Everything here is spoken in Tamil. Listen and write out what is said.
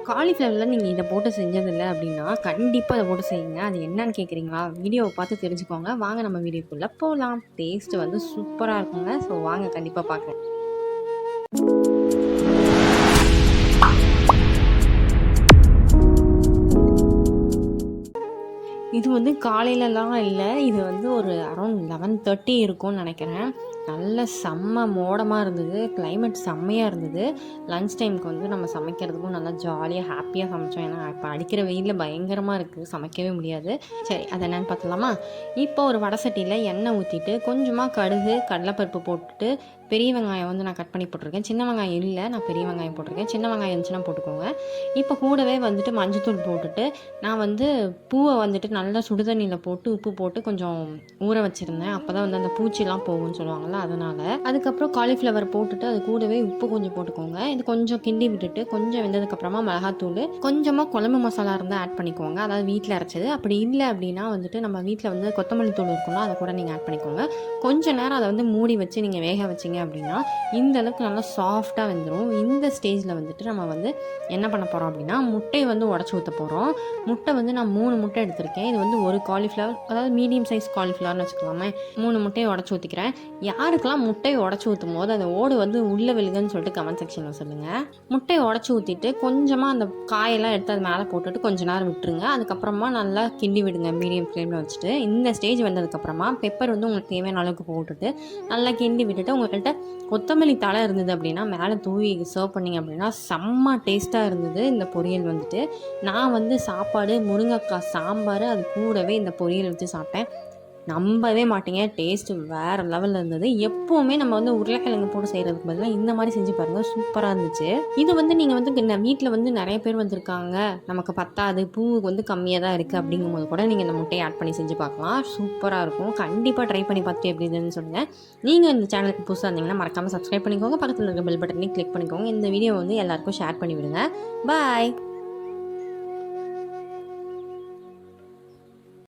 காலிஃப்ளவரில் நீங்கள் இதை போட்டு செஞ்சதில்லை அப்படின்னா கண்டிப்பாக அதை போட்டு செய்யுங்க. அது என்னன்னு கேட்குறீங்களா? வீடியோவை பார்த்து தெரிஞ்சுக்கோங்க. வாங்க நம்ம வீடியோக்குள்ளே போகலாம். டேஸ்ட்டு வந்து சூப்பராக இருக்குங்க. ஸோ வாங்க கண்டிப்பாக பார்க்கலாம். இது வந்து காலையிலலாம் இல்லை, இது வந்து ஒரு அரௌண்ட் 11:30 இருக்கும்னு நினைக்கிறேன். நல்ல செம்ம மோடமாக இருந்தது, கிளைமேட் செம்மையாக இருந்தது. லன்ச் டைமுக்கு வந்து நம்ம சமைக்கிறதுக்கும் நல்லா ஜாலியாக ஹாப்பியாக சமைச்சோம். ஏன்னா இப்போ அடிக்கிற வெயிலில் பயங்கரமாக இருக்குது, சமைக்கவே முடியாது. சரி, அதை என்னென்னு பார்த்துலாமா? இப்போ ஒரு வடை சட்டியில் எண்ணெய் ஊற்றிட்டு கொஞ்சமாக கடுகு கடலைப்பருப்பு போட்டுட்டு பெரிய வெங்காயம் வந்து நான் கட் பண்ணி போட்டிருக்கேன். சின்ன வெங்காயம் இல்லை, நான் பெரிய வெங்காயம் போட்டிருக்கேன். சின்ன வெங்காயம் இருந்துச்சுன்னா போட்டுக்கோங்க. இப்போ கூடவே வந்துட்டு மஞ்சத்தூள் போட்டுட்டு நான் வந்து பூவை வந்துட்டு நல்லா சுடுதண்ணியில் போட்டு உப்பு போட்டு கொஞ்சம் ஊற வச்சுருந்தேன். அப்போ தான் வந்து அந்த பூச்சிலாம் போகும்னு சொல்லுவாங்கள்ல, அதனால். அதுக்கப்புறம் காலிஃப்ளவர் போட்டுட்டு அது கூடவே உப்பு கொஞ்சம் போட்டுக்கோங்க. இது கொஞ்சம் கிண்டி விட்டுட்டு கொஞ்சம் வெந்ததுக்கப்புறமா மிளகாத்தூள் கொஞ்சமாக குழம்பு மசாலா இருந்தால் ஆட் பண்ணிக்கோங்க. அதாவது வீட்டில் அரைச்சது. அப்படி இல்லை அப்படின்னா வந்துட்டு நம்ம வீட்டில் வந்து கொத்தமல்லி தூள் இருக்கும்ல, அதை கூட நீங்கள் ஆட் பண்ணிக்கோங்க. கொஞ்சம் நேரம் அதை வந்து மூடி வச்சு நீங்கள் வேக வச்சிங்க அப்படின்னா இந்த அளவுக்கு நல்லா சாஃப்டாக வெந்துடும். இந்த ஸ்டேஜில் வந்துட்டு நம்ம வந்து என்ன பண்ண போகிறோம் அப்படின்னா முட்டையை வந்து உடச்சி ஊற்ற போகிறோம். முட்டை வந்து நான் 3 முட்டை எடுத்திருக்கேன். இது வந்து ஒரு காலிஃப்ளவர், அதாவது மீடியம் சைஸ் காலிஃப்ளவர்னு வச்சுக்கலாமே. 3 முட்டையை உடச்சி ஊற்றிக்கிறேன். யாருக்கெல்லாம் முட்டையை உடச்சி ஊற்றும் போது அந்த ஓடு வந்து உள்ளே விழுதுன்னு சொல்லிட்டு கமெண்ட் செக்ஷனில் சொல்லுங்கள். முட்டையை உடச்சி ஊற்றிட்டு கொஞ்சமாக அந்த காயெல்லாம் எடுத்து அது மேலே போட்டுட்டு கொஞ்ச நேரம் விட்டுருங்க. அதுக்கப்புறமா நல்லா கிண்டி விடுங்க மீடியம் ஃப்ளேமில் வச்சுட்டு. இந்த ஸ்டேஜ் வந்ததுக்கப்புறமா பெப்பர் வந்து உங்களுக்கு தேவையான அளவுக்கு போட்டுட்டு நல்லா கிண்டி விட்டுட்டு உங்கள்கிட்ட கொத்தமல்லி தழை இருந்தது அப்படின்னா மேலே தூவி சர்வ் பண்ணிங்க அப்படின்னா செம்ம டேஸ்ட்டாக இருந்தது இந்த பொரியல் வந்துட்டு. நான் வந்து சாப்பாடு முருங்கைக்காய் சாம்பார் அது கூடவே இந்த பொரியல் வச்சு சாப்பிட்டேன். நம்பவே மாட்டீங்க, டேஸ்ட்டு வேறு லெவலில் இருந்தது. எப்போவுமே நம்ம வந்து உருளைக்கிழங்கு போட்டு செய்கிறதுக்கு பதிலாக இந்த மாதிரி செஞ்சு பாருங்கள், சூப்பராக இருந்துச்சு. இது வந்து நீங்கள் வந்து வீட்டில் வந்து நிறைய பேர் வந்திருக்காங்க, நமக்கு பத்தாது, பூவுக்கு வந்து கம்மியாக தான் இருக்குது அப்படிங்கும்போது கூட நீங்கள் இந்த முட்டையை ஆட் பண்ணி செஞ்சு பார்க்கலாம். சூப்பராக இருக்கும். கண்டிப்பாக ட்ரை பண்ணி பார்த்துட்டு எப்படி இருந்ததுன்னு சொல்லுங்கள். நீங்கள் இந்த சேனலுக்கு புதுசாக இருந்தீங்கன்னா மறக்காமல் சப்ஸ்கிரைப் பண்ணிக்கோங்க. பக்கத்தில் இருக்க பெல் பட்டனையும் கிளிக் பண்ணிக்கோங்க. இந்த வீடியோ வந்து எல்லாருக்கும் ஷேர் பண்ணி விடுங்க. பாய்.